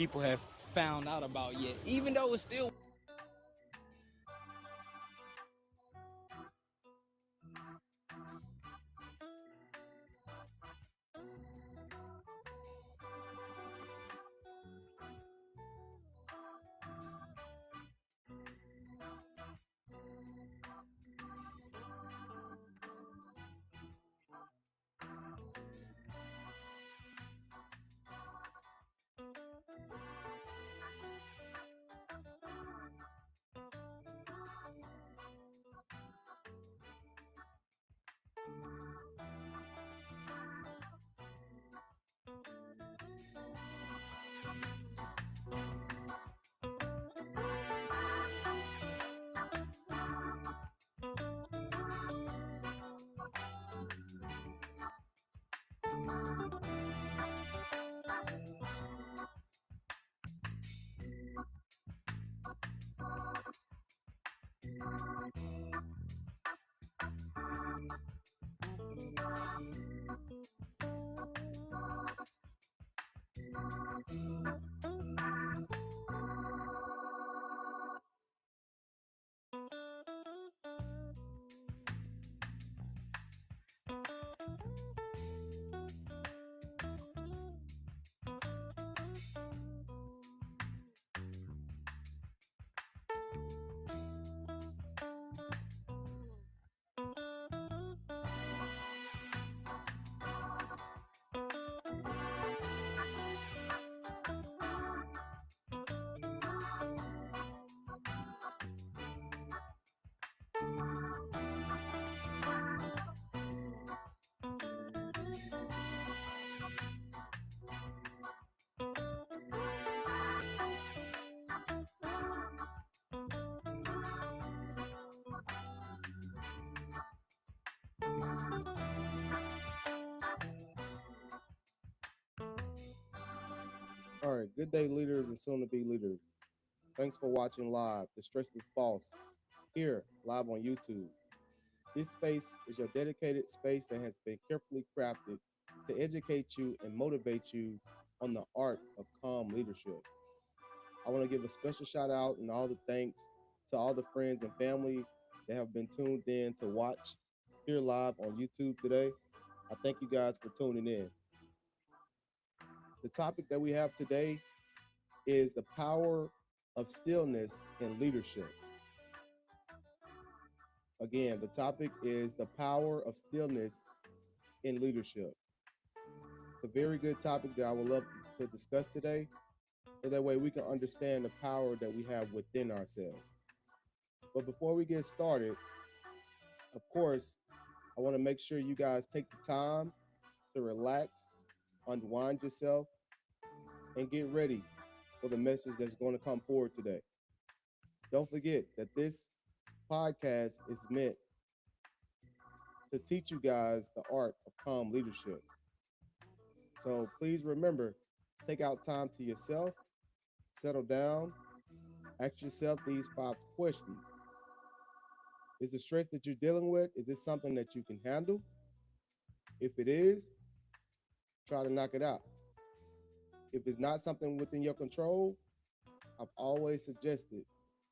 people have found out about yet, even though it's still. All right, good day, leaders and soon to be leaders. Thanks for watching live, The Stressless Boss, here live on YouTube. This space is your dedicated space that has been carefully crafted to educate you and motivate you on the art of calm leadership. I want to give a special shout out and all the thanks to all the friends and family that have been tuned in to watch here live on YouTube today. I thank you guys for tuning in. The topic that we have today is the power of stillness in leadership. Again, the topic is the power of stillness in leadership. It's a very good topic that I would love to discuss today, so that way we can understand the power that we have within ourselves. But before we get started, of course, I want to make sure you guys take the time to relax, unwind yourself, and get ready for the message that's going to come forward today. Don't forget that this podcast is meant to teach you guys the art of calm leadership. So please remember, take out time to yourself, settle down, ask yourself these 5 questions. Is the stress that you're dealing with, is this something that you can handle? If it is, try to knock it out. If it's not something within your control, I've always suggested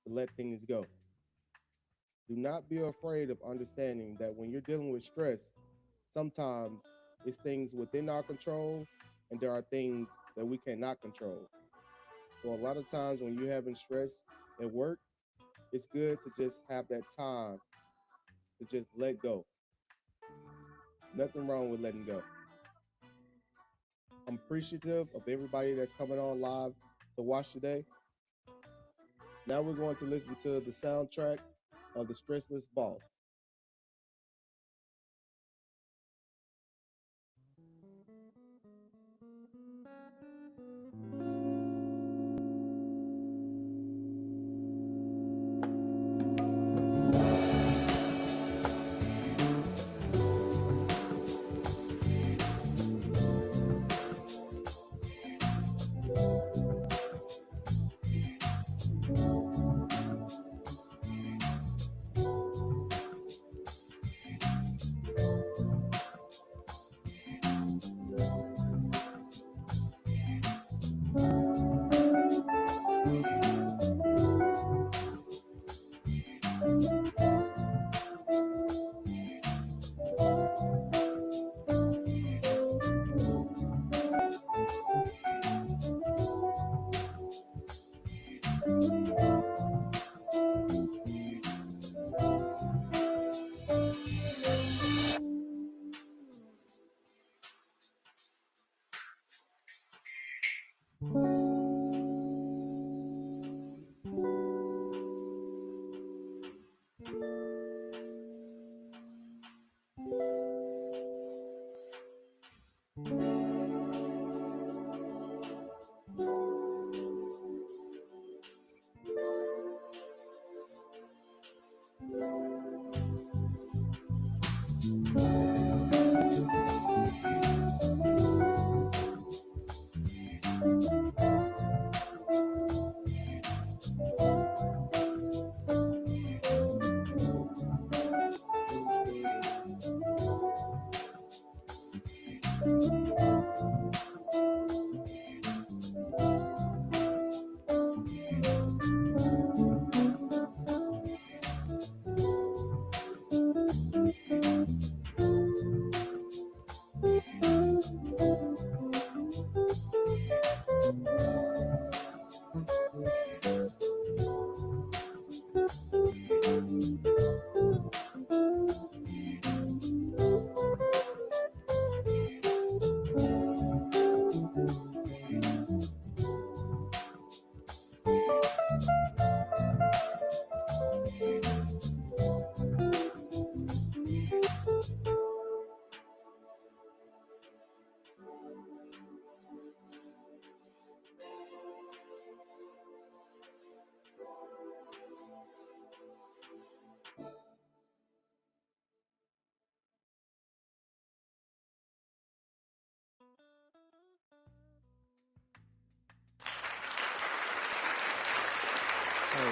to let things go. Do not be afraid of understanding that when you're dealing with stress, sometimes it's things within our control and there are things that we cannot control. So a lot of times when you're having stress at work, it's good to just have that time to just let go. Nothing wrong with letting go. I'm appreciative of everybody that's coming on live to watch today. Now we're going to listen to the soundtrack of The Stressless Boss.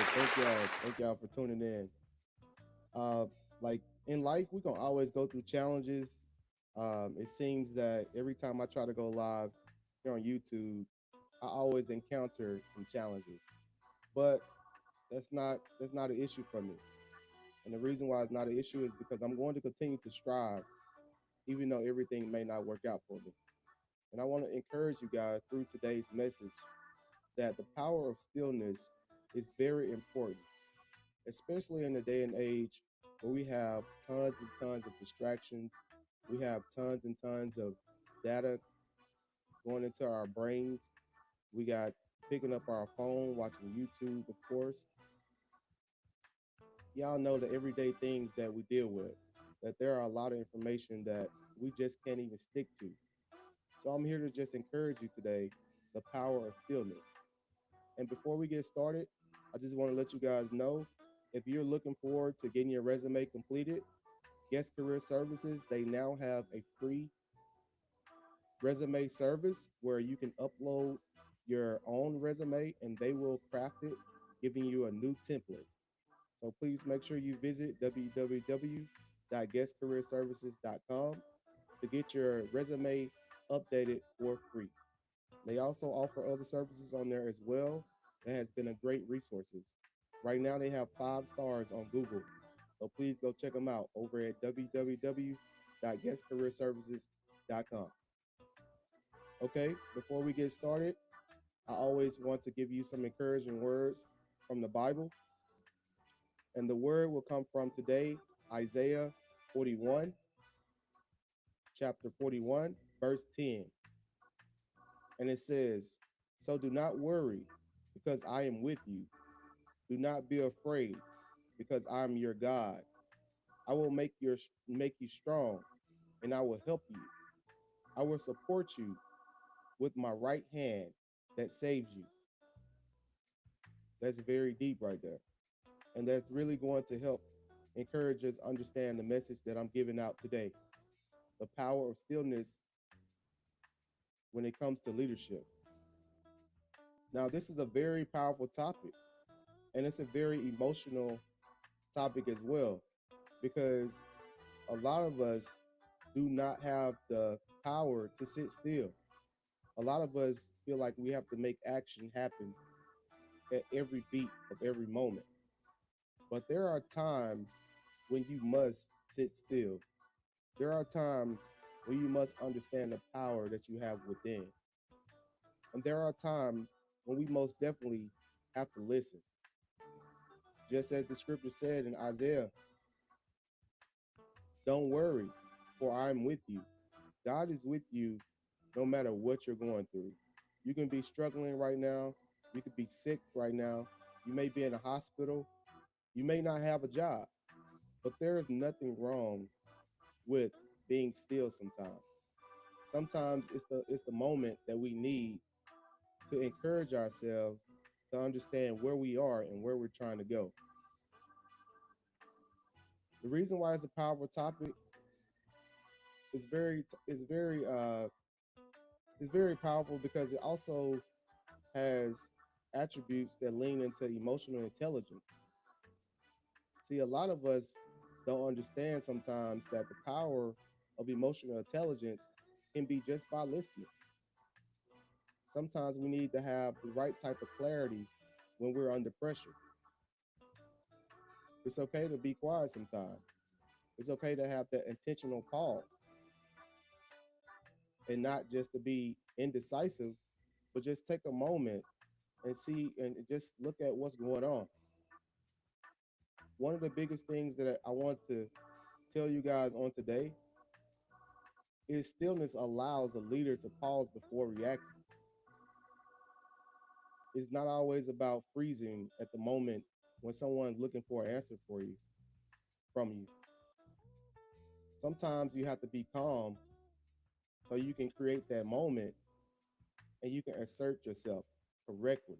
sir. Thank y'all for tuning in. Uh, like in life, we're gonna always go through challenges. It seems that every time I try to go live here on YouTube, I always encounter some challenges. But that's not an issue for me. And the reason why it's not an issue is because I'm going to continue to strive, even though everything may not work out for me. And I want to encourage you guys through today's message that the power of stillness is very important, especially in the day and age where we have tons and tons of distractions. We have tons and tons of data going into our brains. We got picking up our phone, watching YouTube, of course. Y'all know the everyday things that we deal with, that there are a lot of information that we just can't even stick to. So I'm here to just encourage you today the power of stillness. And before we get started, I just want to let you guys know if you're looking forward to getting your resume completed, Guest Career Services, they now have a free resume service where you can upload your own resume and they will craft it, giving you a new template. So please make sure you visit www.guestcareerservices.com to get your resume updated for free. They also offer other services on there as well. That has been a great resources. Right now they have 5 stars on Google. So please go check them out over at www.guestcareerservices.com. Okay, before we get started, I always want to give you some encouraging words from the Bible. And the word will come from today, Isaiah 41, chapter 41, verse 10. And it says, "So do not worry, because I am with you. Do not be afraid, because I am your God. I will make you strong, and I will help you. I will support you with my right hand that saves you." That's very deep right there. And that's really going to help encourage us understand the message that I'm giving out today. The power of stillness when it comes to leadership. Now, this is a very powerful topic, and it's a very emotional topic as well, because a lot of us do not have the power to sit still. A lot of us feel like we have to make action happen at every beat of every moment. But there are times when you must sit still. There are times when you must understand the power that you have within. And there are times when we most definitely have to listen. Just as the scripture said in Isaiah, don't worry, for I am with you. God is with you no matter what you're going through. You can be struggling right now. You could be sick right now. You may be in a hospital. You may not have a job, but there is nothing wrong with being still sometimes. Sometimes it's the moment that we need to encourage ourselves to understand where we are and where we're trying to go. The reason why it's a powerful topic is very powerful because it also has attributes that lean into emotional intelligence. See, a lot of us don't understand sometimes that the power of emotional intelligence can be just by listening. Sometimes we need to have the right type of clarity when we're under pressure. It's okay to be quiet sometimes. It's okay to have that intentional pause and not just to be indecisive, but just take a moment and see and just look at what's going on. One of the biggest things that I want to tell you guys on today is stillness allows a leader to pause before reacting. It's not always about freezing at the moment when someone's looking for an answer from you. Sometimes you have to be calm so you can create that moment and you can assert yourself correctly.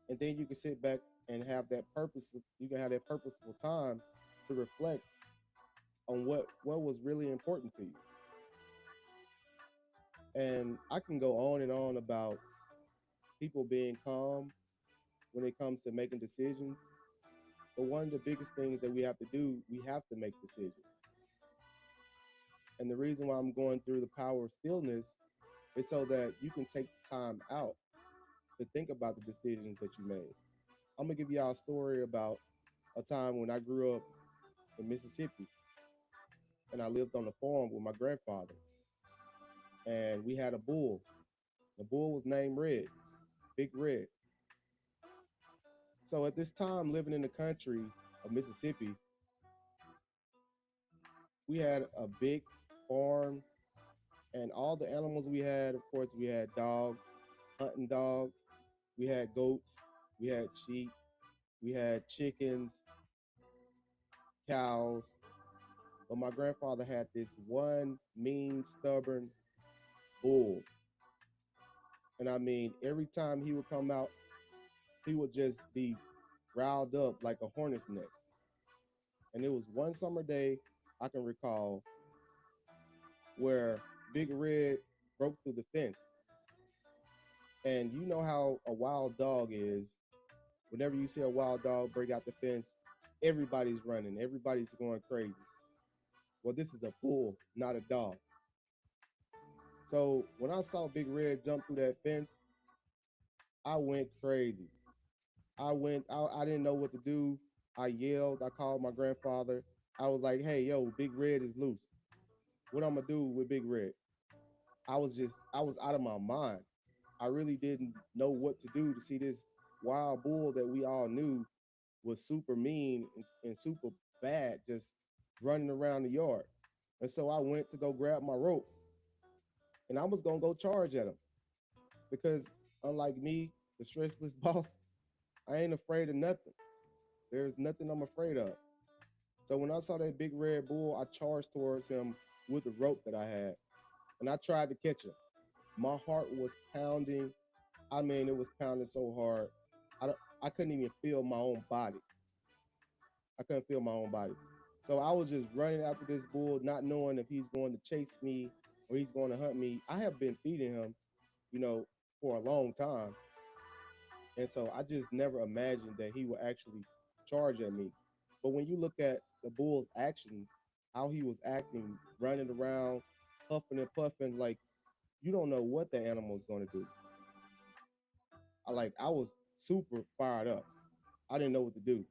And then you can sit back and have that purpose. You can have that purposeful time to reflect on what was really important to you. And I can go on and on about people being calm when it comes to making decisions. But one of the biggest things that we have to do, we have to make decisions. And the reason why I'm going through the power of stillness is so that you can take time out to think about the decisions that you made. I'm gonna give y'all a story about a time when I grew up in Mississippi and I lived on a farm with my grandfather. And we had a bull. The bull was named Red, Big Red. So at this time, living in the country of Mississippi, we had a big farm, and all the animals we had, of course, we had dogs, hunting dogs, we had goats, we had sheep, we had chickens, cows. But my grandfather had this one mean, stubborn bull. And I mean, every time he would come out, he would just be riled up like a hornet's nest. And it was one summer day I can recall where Big Red broke through the fence. And you know how a wild dog is. Whenever you see a wild dog break out the fence, everybody's running, everybody's going crazy. Well, this is a bull, not a dog. So when I saw Big Red jump through that fence, I went crazy. I didn't know what to do. I yelled, I called my grandfather. I was like, hey, yo, Big Red is loose. What I'm gonna do with Big Red? I was out of my mind. I really didn't know what to do to see this wild bull that we all knew was super mean and super bad, just running around the yard. And so I went to go grab my rope and I was gonna go charge at him because unlike me, the stressless boss, I ain't afraid of nothing. There's nothing I'm afraid of. So when I saw that big red bull, I charged towards him with the rope that I had and I tried to catch him. My heart was pounding. I mean, it was pounding so hard. I couldn't even feel my own body. I couldn't feel my own body. So I was just running after this bull, not knowing if he's going to chase me or he's going to hunt me. I have been feeding him, you know, for a long time. And so I just never imagined that he would actually charge at me. But when you look at the bull's action, how he was acting, running around, puffing and puffing, like you don't know what the animal is going to do. I was super fired up. I didn't know what to do.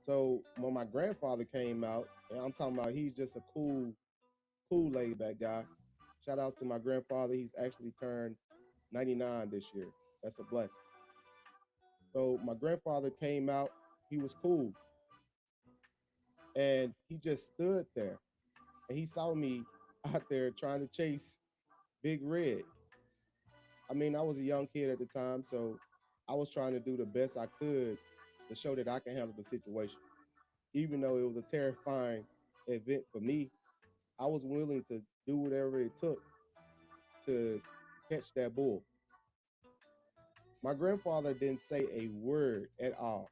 So when my grandfather came out, and I'm talking about he's just a cool laid back guy. Shout outs to my grandfather. He's actually turned 99 this year. That's a blessing. So my grandfather came out, he was cool. And he just stood there and he saw me out there trying to chase Big Red. I mean, I was a young kid at the time, so I was trying to do the best I could to show that I can handle the situation. Even though it was a terrifying event for me, I was willing to do whatever it took to catch that bull. My grandfather didn't say a word at all.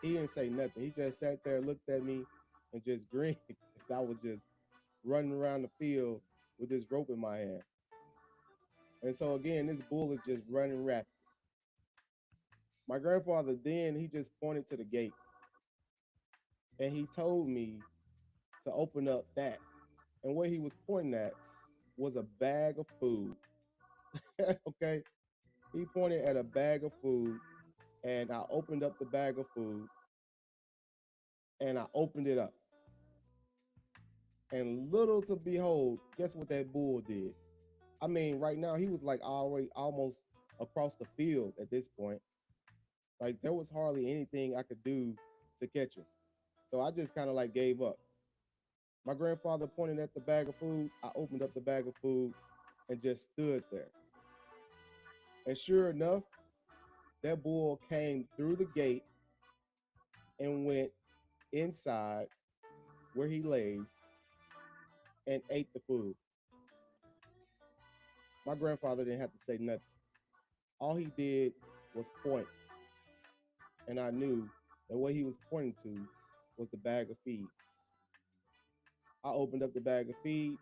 He didn't say nothing. He just sat there, looked at me, and just grinned as I was just running around the field with this rope in my hand. And so again, this bull is just running rapid. My grandfather then he just pointed to the gate and he told me to open up that. And what he was pointing at was a bag of food. Okay. He pointed at a bag of food and I opened up the bag of food and I opened it up. And little to behold, guess what that bull did? I mean, right now he was like already almost across the field at this point. Like there was hardly anything I could do to catch him. So I just kind of like gave up. My grandfather pointed at the bag of food. I opened up the bag of food and just stood there. And sure enough, that bull came through the gate and went inside where he lays and ate the food. My grandfather didn't have to say nothing. All he did was point. And I knew that what he was pointing to was the bag of feed. I opened up the bag of feed,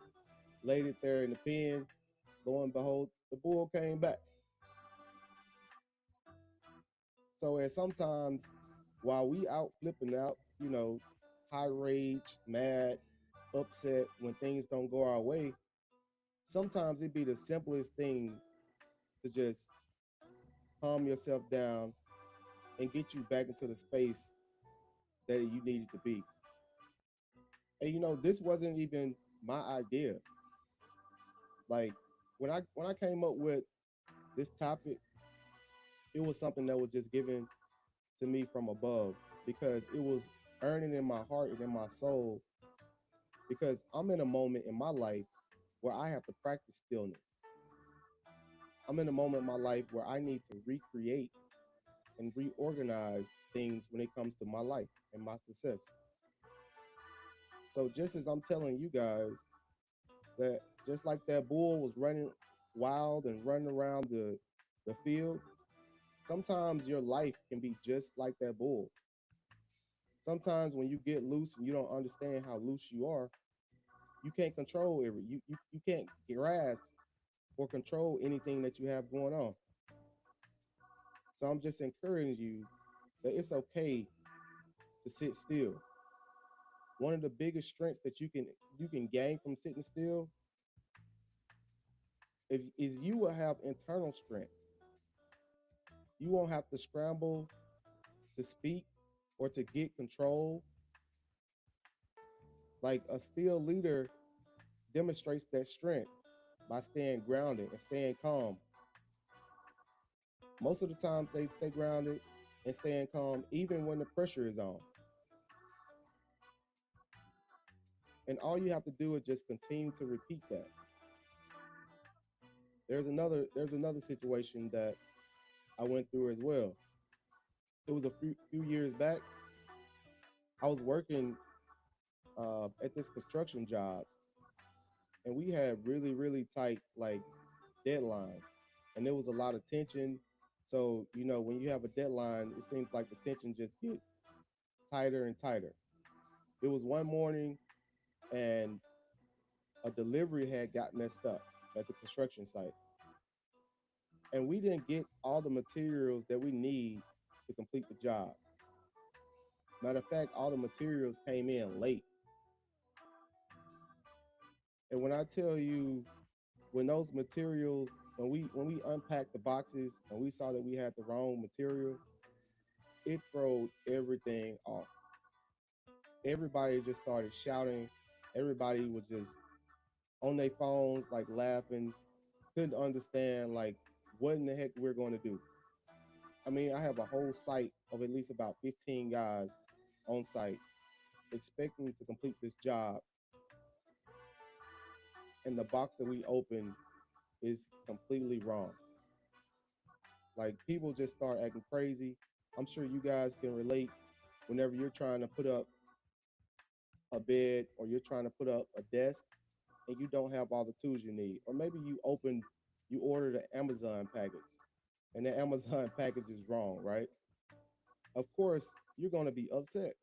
laid it there in the pen. Lo and behold, the bull came back. So and sometimes while we out flipping out, high rage, mad, upset when things don't go our way, sometimes it be the simplest thing to just calm yourself down and get you back into the space that you needed to be. And this wasn't even my idea. Like when I came up with this topic, it was something that was just given to me from above because it was earning in my heart and in my soul because I'm in a moment in my life where I have to practice stillness. I'm in a moment in my life where I need to recreate and reorganize things when it comes to my life and my success. So just as I'm telling you guys that just like that bull was running wild and running around the field, sometimes your life can be just like that bull. Sometimes when you get loose and you don't understand how loose you are, you can't control you can't grasp or control anything that you have going on. So I'm just encouraging you that it's okay to sit still. One of the biggest strengths that you can gain from sitting still is you will have internal strength. You won't have to scramble to speak or to get control. Like a still leader demonstrates that strength by staying grounded and staying calm. Most of the times they stay grounded and staying calm even when the pressure is on. And all you have to do is just continue to repeat that. There's another situation that I went through as well. It was a few years back. I was working at this construction job, and we had really really tight like deadlines, and there was a lot of tension. So when you have a deadline, it seems like the tension just gets tighter and tighter. It was one morning, and a delivery had got messed up at the construction site, and we didn't get all the materials that we need to complete the job. Matter of fact, all the materials came in late. And when I tell you, when those materials, when we unpacked the boxes and we saw that we had the wrong material, it throwed everything off. Everybody just started shouting. Everybody was just on their phones, like laughing, couldn't understand like what in the heck we're going to do. I mean, I have a whole site of at least about 15 guys on site expecting to complete this job, and the box that we open is completely wrong. Like people just start acting crazy. I'm sure you guys can relate whenever you're trying to put up a bed or you're trying to put up a desk and you don't have all the tools you need. Or maybe you ordered an Amazon package and the Amazon package is wrong, right? Of course, you're going to be upset.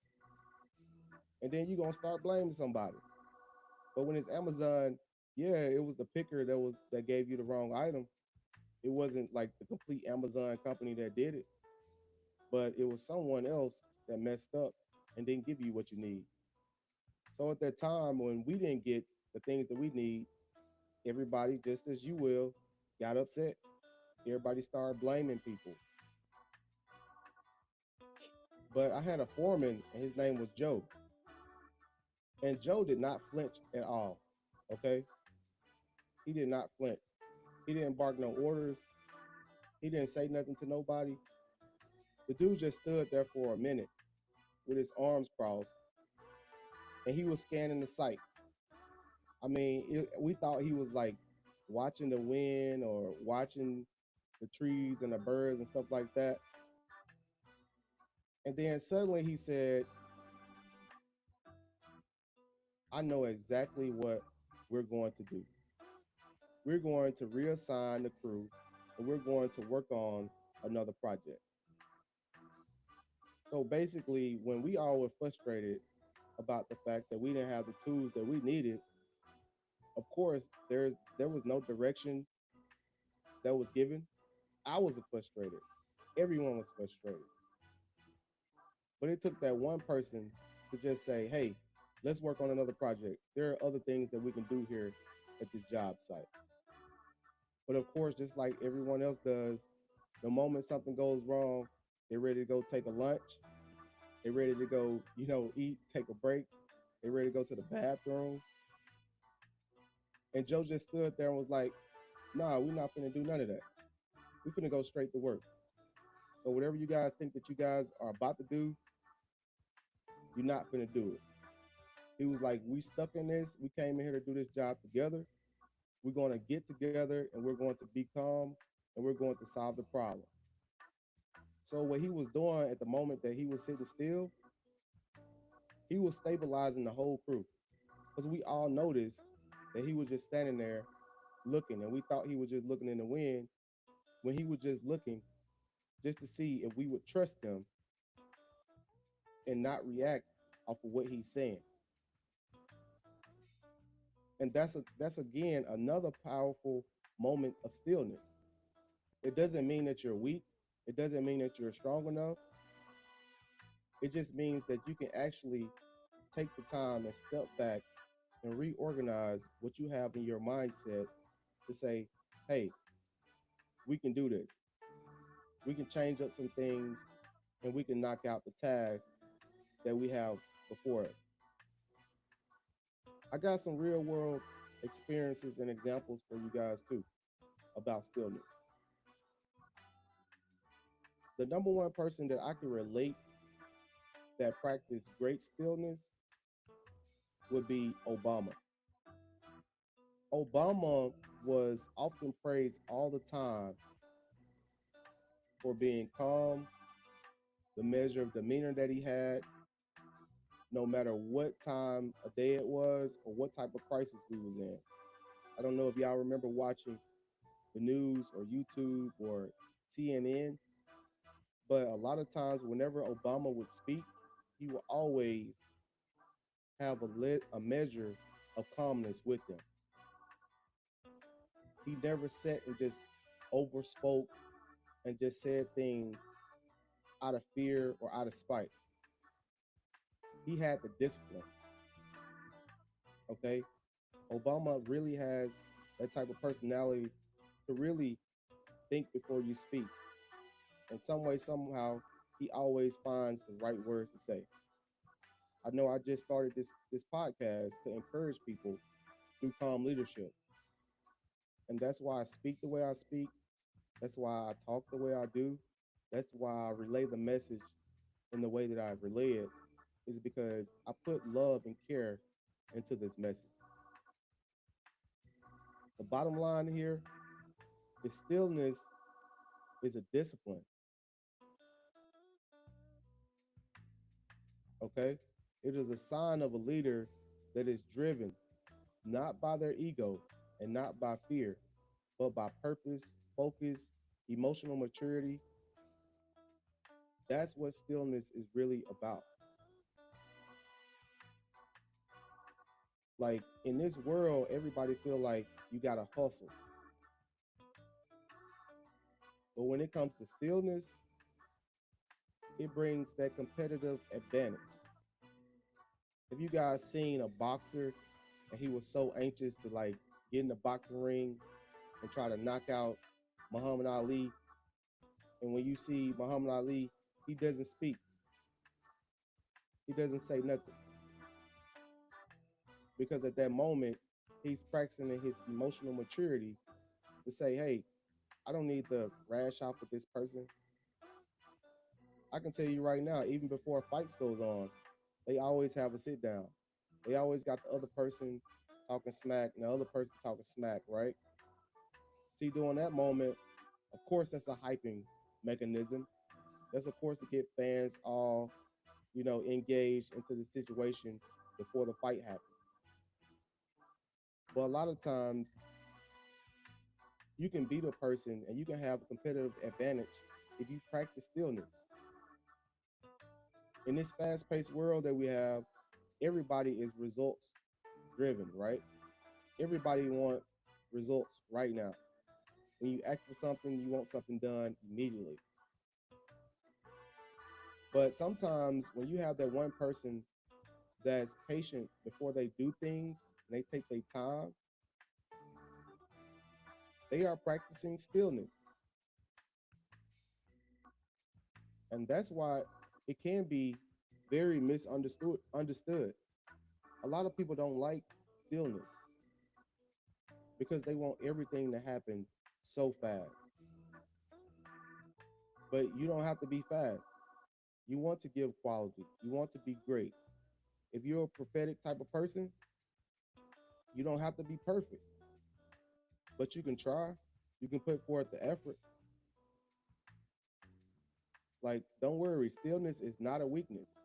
And then you're going to start blaming somebody. But when it's Amazon, yeah, it was the picker that gave you the wrong item. It wasn't like the complete Amazon company that did it, but it was someone else that messed up and didn't give you what you need. So at that time when we didn't get the things that we need, everybody, just as you will, got upset. Everybody started blaming people. But I had a foreman and his name was Joe. And Joe did not flinch at all. Okay? He did not flinch. He didn't bark no orders. He didn't say nothing to nobody. The dude just stood there for a minute with his arms crossed and he was scanning the site. I mean, we thought he was like watching the wind or watching the trees and the birds and stuff like that. And then suddenly he said, I know exactly what we're going to do. We're going to reassign the crew and we're going to work on another project. So basically, when we all were frustrated about the fact that we didn't have the tools that we needed, of course, there was no direction that was given. I was frustrated. Everyone was frustrated. But it took that one person to just say, hey, let's work on another project. There are other things that we can do here at this job site. But of course, just like everyone else does, the moment something goes wrong, they're ready to go take a lunch. They're ready to go, eat, take a break. They're ready to go to the bathroom. And Joe just stood there and was like, nah, we're not finna do none of that. We're finna go straight to work. So whatever you guys think that you guys are about to do, you're not finna do it. He was like, we stuck in this. We came in here to do this job together. We're going to get together and we're going to be calm and we're going to solve the problem. So what he was doing at the moment that he was sitting still, he was stabilizing the whole crew. Because we all noticed that he was just standing there looking, and we thought he was just looking in the wind when he was just looking just to see if we would trust him and not react off of what he's saying. And that's again another powerful moment of stillness. It doesn't mean that you're weak. It doesn't mean that you're strong enough. It just means that you can actually take the time and step back and reorganize what you have in your mindset to say, hey, we can do this. We can change up some things and we can knock out the tasks that we have before us. I got some real world experiences and examples for you guys too about stillness. The number one person that I can relate that practiced great stillness would be Obama. Obama was often praised all the time for being calm, the measure of demeanor that he had, no matter what time of day it was or what type of crisis we was in. I don't know if y'all remember watching the news or YouTube or CNN, but a lot of times whenever Obama would speak, he would always have a measure of calmness with him. He never sat and just overspoke and just said things out of fear or out of spite. He had the discipline. Okay. Obama really has that type of personality to really think before you speak. In some way, somehow, he always finds the right words to say. I know I just started this podcast to encourage people through calm leadership. And that's why I speak the way I speak. That's why I talk the way I do. That's why I relay the message in the way that I relay it, is because I put love and care into this message. The bottom line here is stillness is a discipline. Okay? It is a sign of a leader that is driven not by their ego and not by fear, but by purpose, focus, emotional maturity. That's what stillness is really about. Like in this world, everybody feel like you gotta hustle. But when it comes to stillness, it brings that competitive advantage. Have you guys seen a boxer and he was so anxious to like get in the boxing ring and try to knock out Muhammad Ali? And when you see Muhammad Ali, he doesn't speak. He doesn't say nothing. Because at that moment, he's practicing his emotional maturity to say, hey, I don't need to rash out with this person. I can tell you right now, even before fights goes on, they always have a sit down. They always got the other person talking smack and the other person talking smack, right? See, during that moment, of course, that's a hyping mechanism. That's of course to get fans all, engaged into the situation before the fight happens. But a lot of times you can beat a person and you can have a competitive advantage if you practice stillness. In this fast-paced world that we have, everybody is results driven, right? Everybody wants results right now. When you act for something, you want something done immediately. But sometimes when you have that one person that's patient before they do things and they take their time, they are practicing stillness. And that's why it can be very misunderstood. A lot of people don't like stillness because they want everything to happen so fast. But you don't have to be fast. You want to give quality. You want to be great. If you're a prophetic type of person, you don't have to be perfect, but you can try. You can put forth the effort. Like, don't worry, stillness is not a weakness.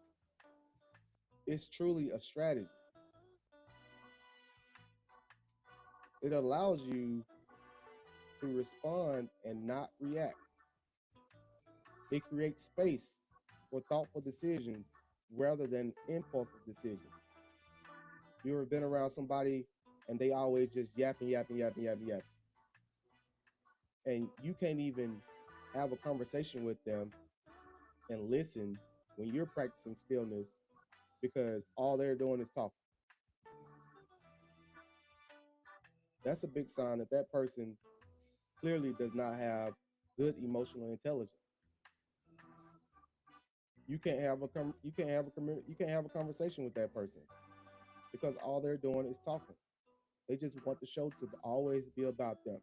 It's truly a strategy. It allows you to respond and not react. It creates space for thoughtful decisions rather than impulsive decisions. You ever been around somebody and they always just yapping, and you can't even have a conversation with them and listen when you're practicing stillness because all they're doing is talking? That's a big sign that that person clearly does not have good emotional intelligence. You can't have a conversation with that person because all they're doing is talking. They just want the show to always be about them.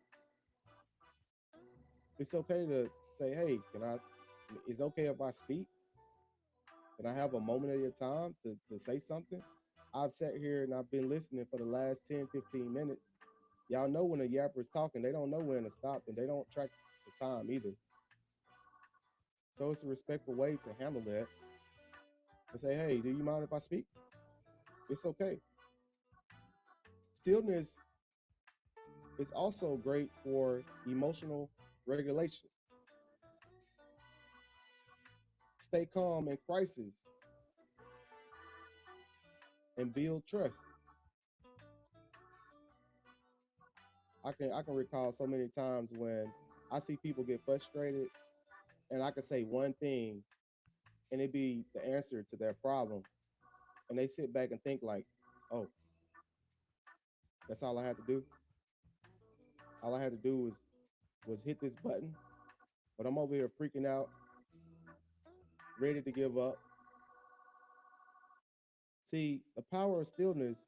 It's okay to say, "Hey, can I? It's okay if I speak. Can I have a moment of your time to say something?" I've sat here and I've been listening for the last 10, 15 minutes. Y'all know when a yapper is talking, they don't know when to stop and they don't track the time either. So it's a respectful way to handle that and say, "Hey, do you mind if I speak?" It's okay. Stillness is also great for emotional regulation. Stay calm in crisis and build trust. I can recall so many times when I see people get frustrated and I can say one thing and it be the answer to their problem. And they sit back and think like, "Oh, that's all I had to do. All I had to do was hit this button." But I'm over here freaking out, ready to give up. See, the power of stillness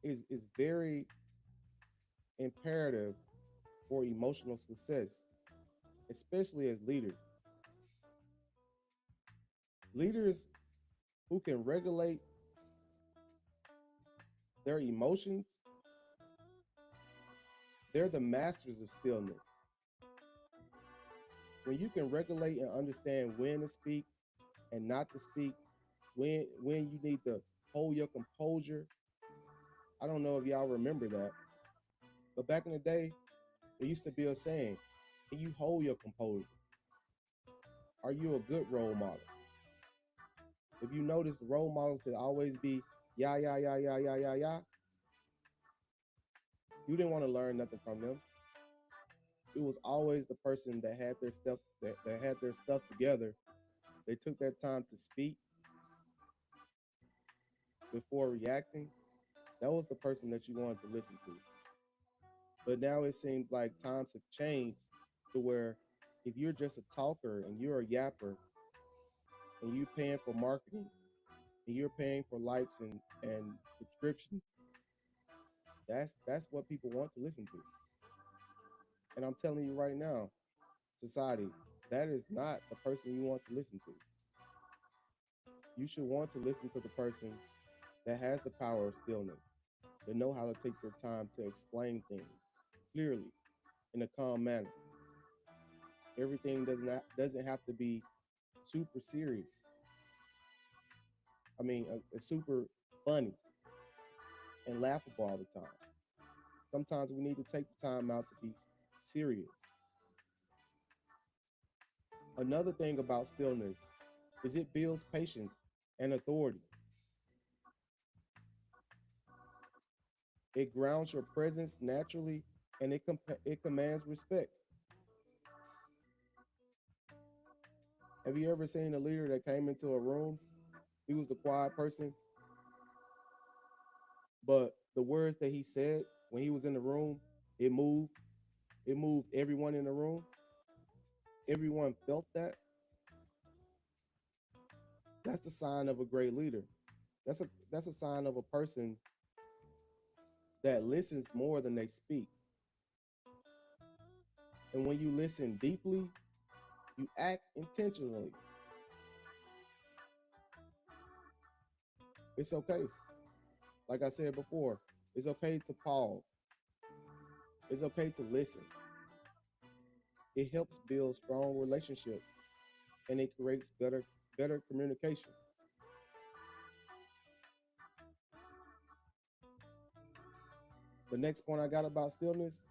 is very imperative for emotional success, especially as leaders. Leaders who can regulate their emotions, they're the masters of stillness. When you can regulate and understand when to speak and not to speak, when you need to hold your composure. I don't know if y'all remember that, but back in the day, there used to be a saying, "Can you hold your composure? Are you a good role model?" If you notice, the role models could always be yeah. You didn't want to learn nothing from them. It was always the person that had their stuff that had their stuff together. They took that time to speak before reacting. That was the person that you wanted to listen to. But now it seems like times have changed to where if you're just a talker and you're a yapper and you're paying for marketing and you're paying for likes and subscriptions, that's what people want to listen to. And I'm telling you right now, society, that is not the person you want to listen to. You should want to listen to the person that has the power of stillness, that know how to take their time to explain things clearly in a calm manner. Everything doesn't have to be super serious. I mean, super funny and laughable all the time. Sometimes we need to take the time out to be serious. Another thing about stillness is it builds patience and authority. It grounds your presence naturally and it commands respect. Have you ever seen a leader that came into a room? He was the quiet person, but the words that he said when he was in the room, it moved. It moved everyone in the room. Everyone felt that. That's the sign of a great leader. That's a sign of a person that listens more than they speak. And when you listen deeply, you act intentionally. It's okay. Like I said before, it's okay to pause. It's okay to listen. It helps build strong relationships and it creates better communication. The next point I got about stillness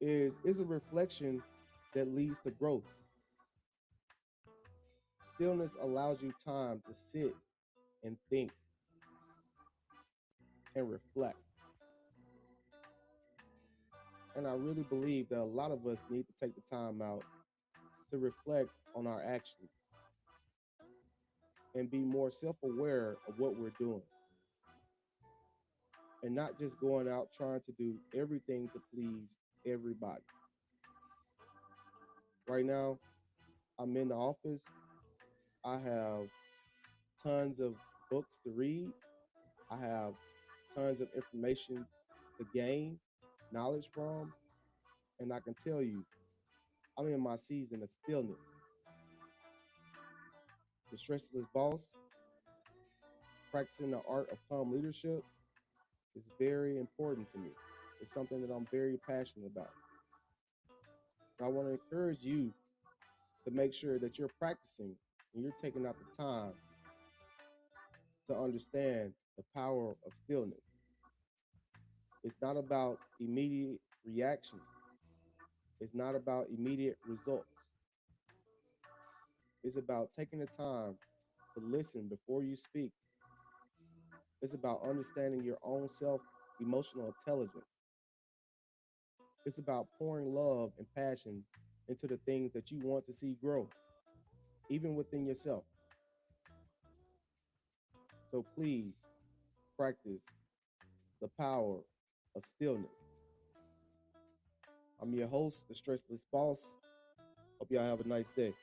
is a reflection that leads to growth. Stillness allows you time to sit and think and reflect. And I really believe that a lot of us need to take the time out to reflect on our actions and be more self-aware of what we're doing and not just going out trying to do everything to please everybody. Right now, I'm in the office. I have tons of books to read. I have tons of information to gain knowledge from. And I can tell you, I'm in my season of stillness. The stressless boss, practicing the art of calm leadership is very important to me. It's something that I'm very passionate about. So I want to encourage you to make sure that you're practicing and you're taking out the time to understand the power of stillness. It's not about immediate reaction. It's not about immediate results. It's about taking the time to listen before you speak. It's about understanding your own self emotional intelligence. It's about pouring love and passion into the things that you want to see grow, even within yourself. So please practice the power of stillness. I'm your host, the Stressless Boss. Hope y'all have a nice day.